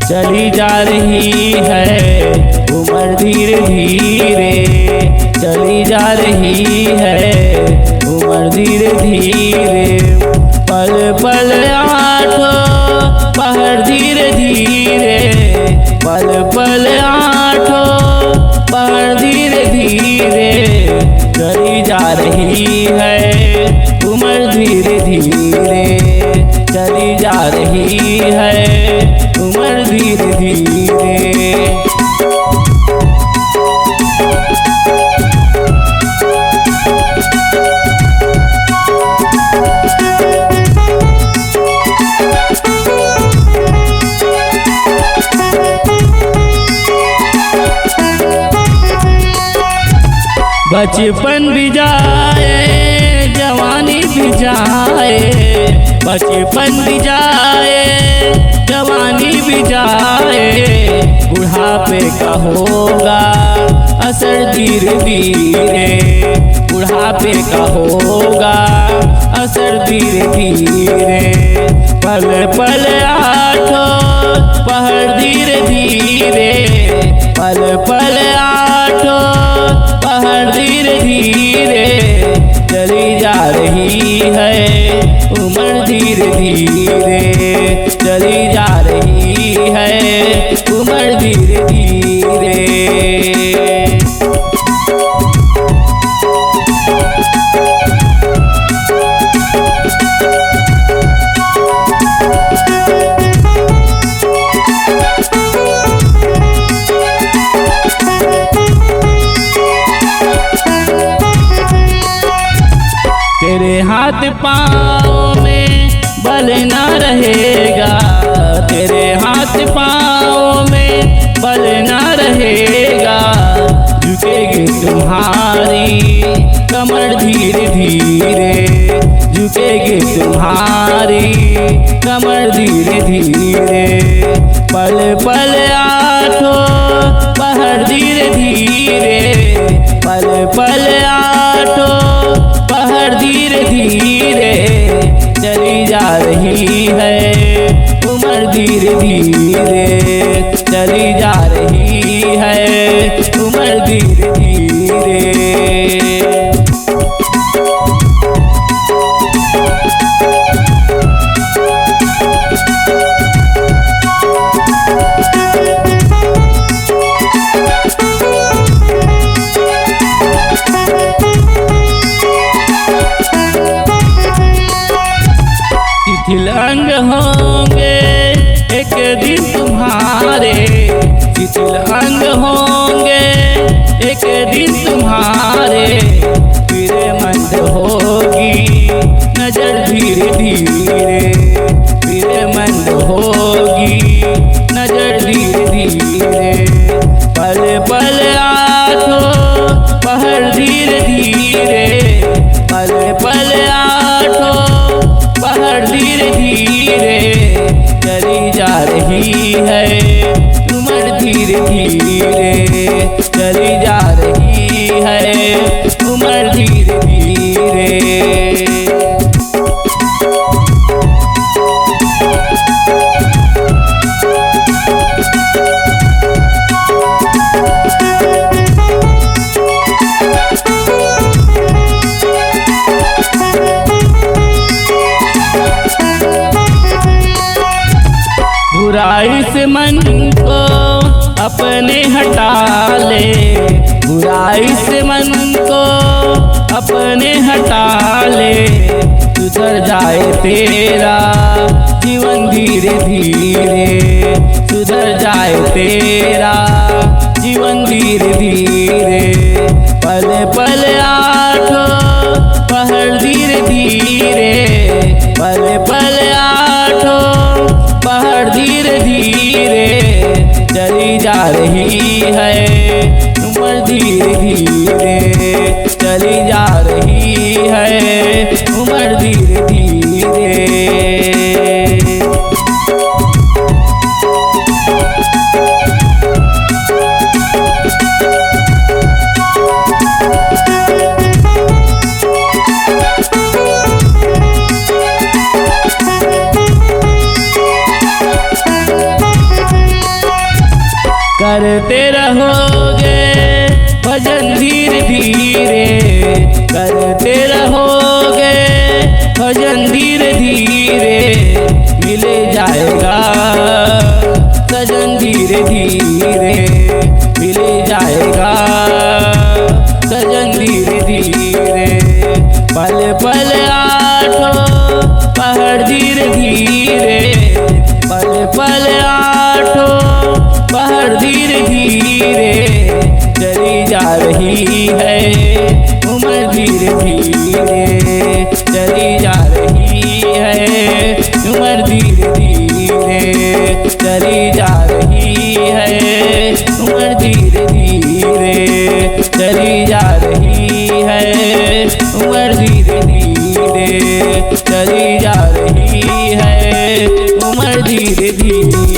चली जा रही है उम्र धीरे धीरे, चली जा रही है उम्र धीरे धीरे। पल पल आठों पहर धीरे धीरे, पल पल आठों पहर धीरे धीरे। चली जा रही है उम्र धीरे धीरे, चली जा रही है उम्र धीरे धीरे। बचपन भी जाए जवानी भी जाए, बचपन भी जाए जवानी भी जाए। बुढ़ापे का होगा असर धीरे धीरे, बुढ़ापे का होगा असर धीरे धीरे। पल पल आठों पहर धीरे धीरे, पल पल आठों पहर धीरे धीरे। चली जा रही है उम्र धीरे धीरे, चली जा रही है उम्र धीरे धीरे। तेरे हाथ पाँव में बल ना रहेगा, तेरे हाथ पाँव में बल ना रहेगा। झुकेगी तुम्हारी कमर धीरे धीरे, झुकेगी तुम्हारी कमर धीरे धीरे। पल पल आठों पहर धीरे धीरे, पल पल आठों पहर धीरे धीरे। चली जा रही है उम्र धीरे धीरे, चली जा रही है उम्र धीरे धीरे। शिथिल अंग होंगे एक दिन तुम्हारे, शिथिल अंग होंगे एक दिन तुम्हारे। फिर मंद होगी नजर धीरे धीरे, फिर मंद होगी नजर धीरे धीरे। पल पल आठों पहर धीरे धीरे, पल पल आठों पहर धीरे धीरे। चली जा रही है उम्र धीरे धीरे, चली जा रही है उम्र धीरे धीरे। बुराई से मन को अपने हटा ले, बुराई से मन को अपने हटा ले। सुधर जाए तेरा जीवन धीरे धीरे, सुधर जाए तेरा जीवन धीरे धीरे। पल पल आठों पहर धीरे धीरे, पल पल आठों पहर धीरे धीरे। चली जा रही है उम्र धीरे धीरे, चली जा रही है उम्र धीरे धीरे। करते रहोगे भजन धीरे धीरे, करते रहोगे भजन धीरे धीरे, मिल जाएगा सजन धीरे धीरे, मिल जाएगा सजन धीरे धीरे। पल पल आठो पहाड़ धीरे धीरे, पल पल आठो पहाड़ धीरे धीरे, चली जा रही है उम्र धीरे धीरे, चली जा रही है उम्र धीरे धीरे, चली जा रही है उम्र धीरे धीरे, चली जा रही है उम्र धीरे धीरे, चली जा रही है उम्र धीरे धीरे।